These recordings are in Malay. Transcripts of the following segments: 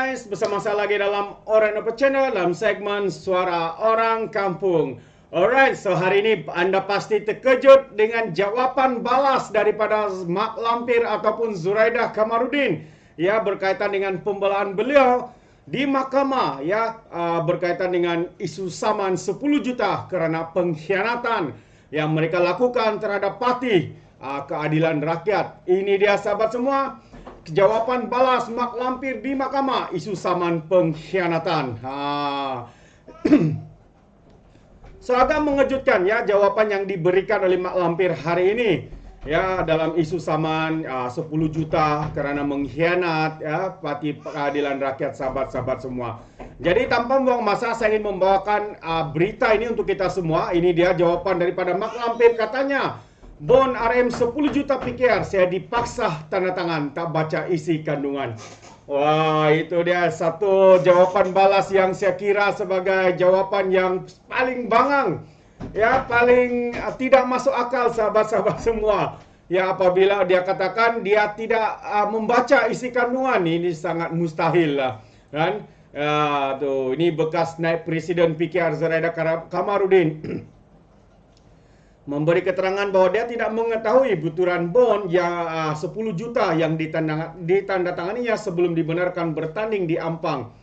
guys, bersama saya lagi dalam Orang Apa Channel dalam segmen Suara Orang Kampung. Alright, so hari ini anda pasti terkejut dengan jawapan balas daripada Mak Lampir ataupun Zuraidah Kamarudin ya, berkaitan dengan pembelaan beliau di mahkamah ya, berkaitan dengan isu saman 10 juta kerana pengkhianatan yang mereka lakukan terhadap parti keadilan rakyat. Ini dia sahabat semua, jawapan balas Mak Lampir di mahkamah isu saman pengkhianatan. So, agak mengejutkan ya jawapan yang diberikan oleh Mak Lampir hari ini ya, dalam isu saman 10 juta kerana mengkhianat ya Parti Keadilan Rakyat, sahabat-sahabat semua. Jadi tanpa membuang masa, saya ingin membawakan berita ini untuk kita semua. Ini dia jawapan daripada Mak Lampir. Katanya, bon RM 10 juta PKR saya dipaksa tanda tangan, tak baca isi kandungan. Wah, itu dia satu jawapan balas yang saya kira sebagai jawapan yang paling bangang ya, paling tidak masuk akal sahabat-sahabat semua. Ya, apabila dia katakan dia tidak membaca isi kandungan, ini sangat mustahil lah kan. Tuh, ini bekas naib presiden PKR Zuraidah Kamarudin memberi keterangan bahwa dia tidak mengetahui buturan bon yang 10 juta yang ditandatanganinya sebelum dibenarkan bertanding di Ampang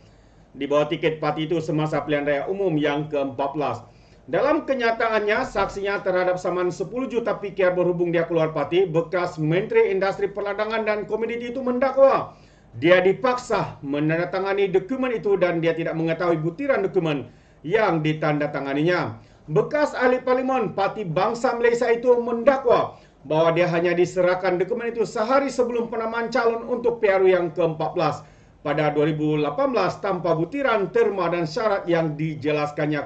di bawah tiket parti itu semasa pilihan raya umum yang ke-14. Dalam kenyataannya, saksinya terhadap saman 10 juta PKR berhubung dia keluar parti, bekas Menteri Industri Perdagangan dan Komoditi itu mendakwa dia dipaksa menandatangani dokumen itu dan dia tidak mengetahui butiran dokumen yang ditandatanganinya. Bekas ahli parlimen Parti Bangsa Malaysia itu mendakwa bahwa dia hanya diserahkan dokumen itu sehari sebelum penamaan calon untuk PRU yang ke-14 pada 2018 tanpa butiran terma dan syarat yang dijelaskannya.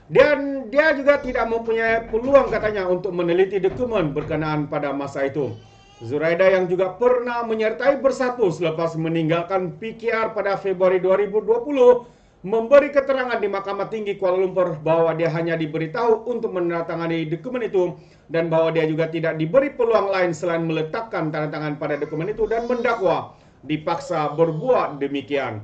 Dan dia juga tidak mempunyai peluang katanya untuk meneliti dokumen berkenaan pada masa itu. Zuraidah yang juga pernah menyertai Bersatu selepas meninggalkan PKR pada Februari 2020 memberi keterangan di Mahkamah Tinggi Kuala Lumpur bahwa dia hanya diberitahu untuk menandatangani dokumen itu dan bahwa dia juga tidak diberi peluang lain selain meletakkan tanda tangan pada dokumen itu dan mendakwa dipaksa berbuat demikian.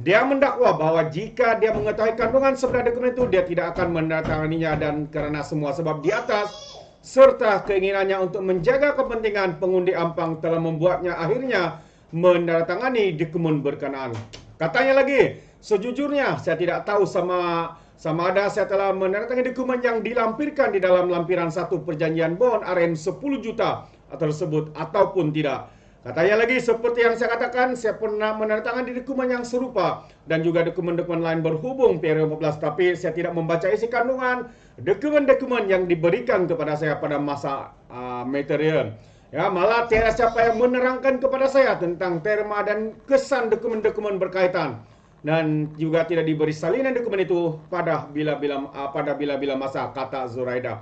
Dia mendakwa bahwa jika dia mengetahui kandungan sebenarnya dokumen itu, dia tidak akan menandatanganinya dan kerana semua sebab di atas serta keinginannya untuk menjaga kepentingan pengundi Ampang telah membuatnya akhirnya menandatangani dokumen berkenaan. Katanya lagi, sejujurnya saya tidak tahu sama ada saya telah menandatangani dokumen yang dilampirkan di dalam lampiran satu perjanjian bon RM 10 juta tersebut ataupun tidak. Katanya lagi, seperti yang saya katakan, saya pernah menandatangani dokumen yang serupa dan juga dokumen-dokumen lain berhubung PRU 14, tapi saya tidak membaca isi kandungan dokumen-dokumen yang diberikan kepada saya pada masa material. Ya, malah tiada siapa yang menerangkan kepada saya tentang terma dan kesan dokumen-dokumen berkaitan. Dan juga tidak diberi salinan dokumen itu pada bila-bila masa, kata Zuraidah.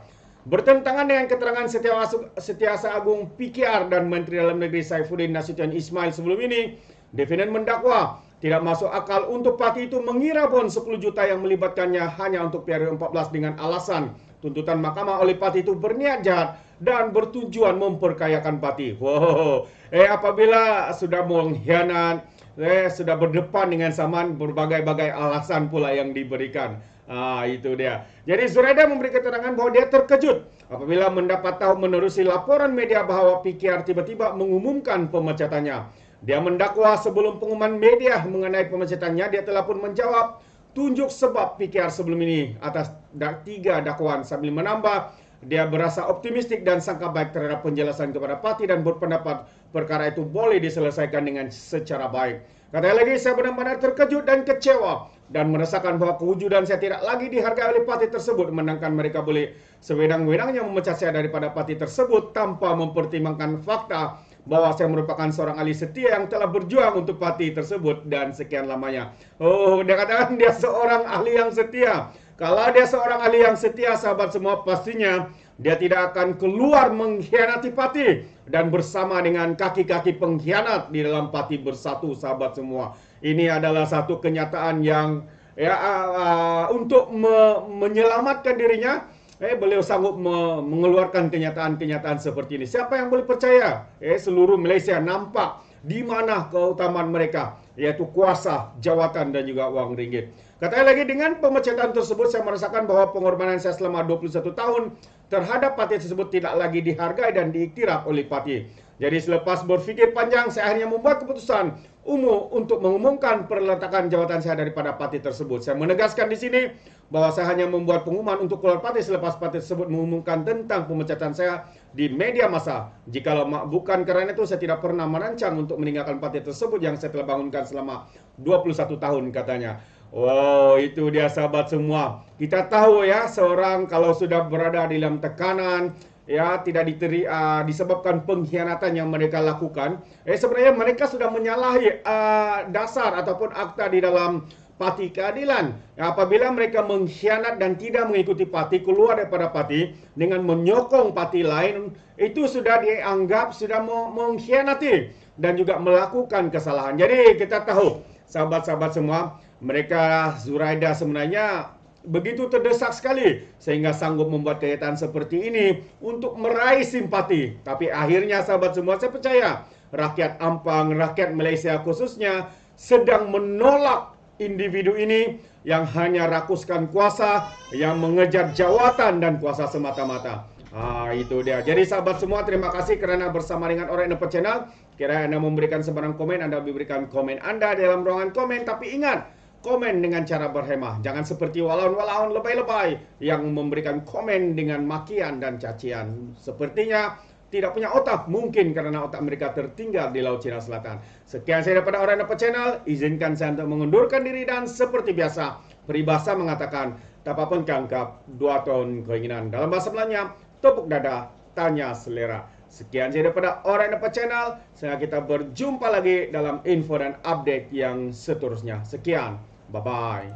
Bertentangan dengan keterangan Setiausaha Agung PKR dan Menteri Dalam Negeri Saifuddin Nasution Ismail sebelum ini, defendant mendakwa tidak masuk akal untuk parti itu mengira bon 10 juta yang melibatkannya hanya untuk PRU 14 dengan alasan tuntutan mahkamah oleh parti itu berniat jahat dan bertujuan memperkayakan parti. Apabila sudah mengkhianat, sudah berdepan dengan saman, berbagai-bagai alasan pula yang diberikan. Itu dia. Jadi Zuraidah memberi keterangan bahwa dia terkejut apabila mendapat tahu menerusi laporan media bahwa PKR tiba-tiba mengumumkan pemecatannya. Dia mendakwa sebelum pengumuman media mengenai pemecatannya, dia telah pun menjawab tunjuk sebab PKR sebelum ini atas 3 dakwaan sambil menambah dia berasa optimistik dan sangka baik terhadap penjelasan kepada parti dan berpendapat perkara itu boleh diselesaikan dengan secara baik. Katanya lagi, saya benar-benar terkejut dan kecewa dan merasakan bahwa kewujudan saya tidak lagi dihargai oleh parti tersebut, menangkan mereka boleh sewenang-wenangnya memecat saya daripada parti tersebut tanpa mempertimbangkan fakta bahwa saya merupakan seorang ahli setia yang telah berjuang untuk parti tersebut dan sekian lamanya. Dia katakan dia seorang ahli yang setia. Kalau dia seorang ahli yang setia, sahabat semua, pastinya dia tidak akan keluar mengkhianati parti dan bersama dengan kaki-kaki pengkhianat di dalam parti Bersatu, sahabat semua. Ini adalah satu kenyataan yang untuk menyelamatkan dirinya, beliau sanggup mengeluarkan kenyataan-kenyataan seperti ini. Siapa yang boleh percaya? Seluruh Malaysia nampak di mana keutamaan mereka. yaitu kuasa, jawatan dan juga uang ringgit. Katanya lagi, dengan pemecatan tersebut saya merasakan bahwa pengorbanan saya selama 21 tahun terhadap parti tersebut tidak lagi dihargai dan diiktiraf oleh parti. Jadi selepas berfikir panjang, saya akhirnya membuat keputusan untuk mengumumkan perletakan jawatan saya daripada parti tersebut. Saya menegaskan di sini bahwa saya hanya membuat pengumuman untuk keluar parti selepas parti tersebut mengumumkan tentang pemecatan saya di media massa. Jikalau bukan karena itu, saya tidak pernah merancang untuk meninggalkan parti tersebut yang saya telah bangunkan selama 21 tahun, katanya. Wow, itu dia sahabat semua. Kita tahu ya, seorang kalau sudah berada di dalam tekanan, ya, tidak disebabkan pengkhianatan yang mereka lakukan, sebenarnya mereka sudah menyalahi dasar ataupun akta di dalam parti keadilan. Apabila mereka mengkhianat dan tidak mengikuti parti, keluar daripada parti dengan menyokong parti lain, itu sudah dianggap sudah mengkhianati dan juga melakukan kesalahan. Jadi kita tahu, sahabat-sahabat semua, mereka Zuraida sebenarnya begitu terdesak sekali sehingga sanggup membuat kenyataan seperti ini untuk meraih simpati. Tapi akhirnya sahabat semua, saya percaya rakyat Ampang, rakyat Malaysia khususnya sedang menolak individu ini yang hanya rakuskan kuasa, yang mengejar jawatan dan kuasa semata-mata. Itu dia. Jadi sahabat semua, terima kasih kerana bersama dengan Orang Indonesia Channel. Kira Anda memberikan sebarang komen, Anda berikan komen Anda dalam ruangan komen. Tapi ingat, komen dengan cara berhemah. Jangan seperti walaun-walaun lebay-lebay yang memberikan komen dengan makian dan cacian. Sepertinya tidak punya otak, mungkin karena otak mereka tertinggal di Laut Cina Selatan. Sekian saya daripada Orang Indonesia Channel. Izinkan saya untuk mengundurkan diri dan seperti biasa, peribahasa mengatakan, tak apa pun kangkap, 2 tahun keinginan. Dalam bahasa Melayu, tepuk dada, tanya selera. Sekian saya daripada Orang Indonesia Channel. Sehingga kita berjumpa lagi dalam info dan update yang seterusnya. Sekian, bye-bye.